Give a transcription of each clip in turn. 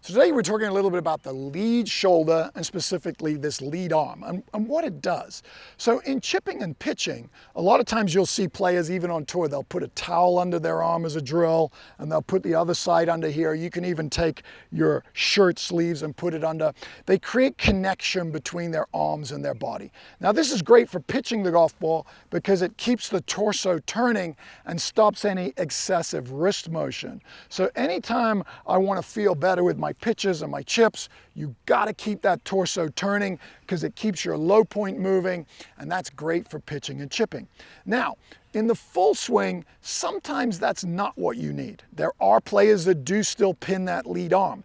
So today we're talking a little bit about the lead shoulder and specifically this lead arm and what it does. So in chipping and pitching, a lot of times you'll see players even on tour, they'll put a towel under their arm as a drill and they'll put the other side under here. You can even take your shirt sleeves and put it under. They create connection between their arms and their body. Now this is great for pitching the golf ball because it keeps the torso turning and stops any excessive wrist motion. So anytime I want to feel better with my pitches and my chips, you got to keep that torso turning because it keeps your low point moving, and that's great for pitching and chipping. Now, in the full swing, sometimes that's not what you need. There are players that do still pin that lead arm.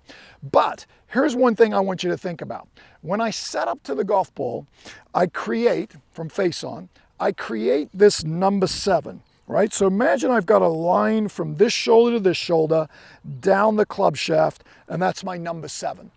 But here's one thing I want you to think about. When I set up to the golf ball, I create, from face on, I create this number 7. Right? So imagine I've got a line from this shoulder to this shoulder down the club shaft, and that's my number 7.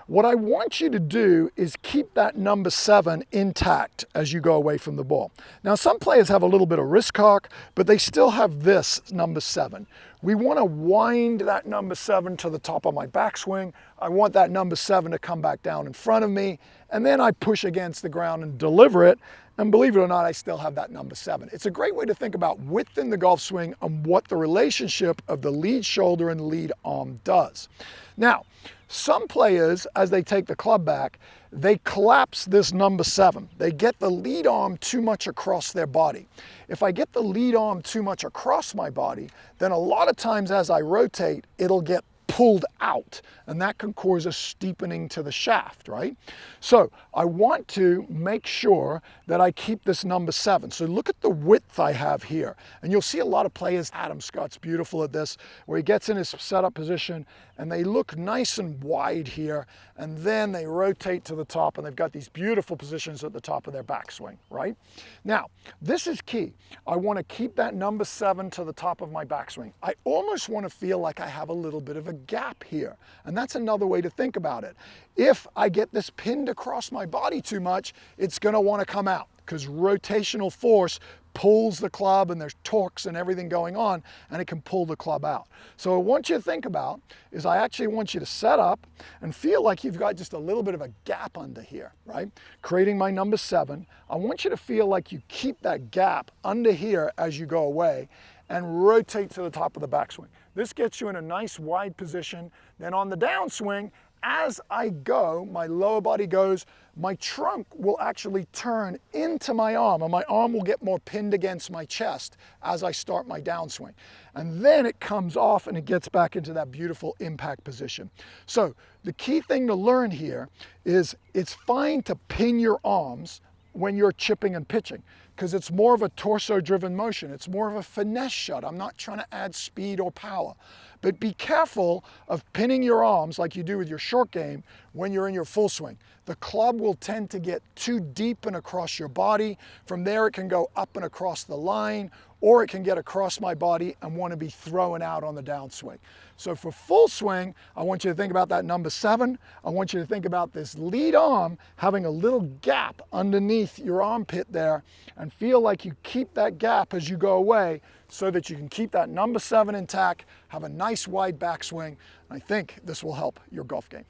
What I want you to do is keep that number 7 intact as you go away from the ball. Now, some players have a little bit of wrist cock, but they still have this number 7. We want to wind that number 7 to the top of my backswing. I want that number 7 to come back down in front of me, and then I push against the ground and deliver it. And believe it or not, I still have that number 7. It's a great way to think about width in the golf swing and what the relationship of the lead shoulder and the lead arm does. Now, some players, as they take the club back, they collapse this number 7. They get the lead arm too much across their body. If I get the lead arm too much across my body, then a lot of times as I rotate, it'll get pulled out, and that can cause a steepening to the shaft, right? So I want to make sure that I keep this number 7. So look at the width I have here, and you'll see a lot of players, Adam Scott's beautiful at this, where he gets in his setup position and they look nice and wide here, and then they rotate to the top and they've got these beautiful positions at the top of their backswing, right? Now, this is key. I want to keep that number 7 to the top of my backswing. I almost want to feel like I have a little bit of a gap here, and that's another way to think about it. If I get this pinned across my body too much, it's going to want to come out because rotational force pulls the club and there's torques and everything going on, and it can pull the club out. So what I want you to think about is I actually want you to set up and feel like you've got just a little bit of a gap under here, right? Creating my number 7. I want you to feel like you keep that gap under here as you go away and rotate to the top of the backswing. This gets you in a nice wide position. Then on the downswing, as I go, my lower body goes, my trunk will actually turn into my arm, and my arm will get more pinned against my chest as I start my downswing. And then it comes off and it gets back into that beautiful impact position. So the key thing to learn here is it's fine to pin your arms when you're chipping and pitching, because it's more of a torso-driven motion. It's more of a finesse shot. I'm not trying to add speed or power. But be careful of pinning your arms like you do with your short game when you're in your full swing. The club will tend to get too deep and across your body. From there, it can go up and across the line, or it can get across my body and want to be thrown out on the downswing. So for full swing, I want you to think about that number 7. I want you to think about this lead arm having a little gap underneath your armpit there, and feel like you keep that gap as you go away so that you can keep that number 7 intact, have a nice wide backswing. I think this will help your golf game.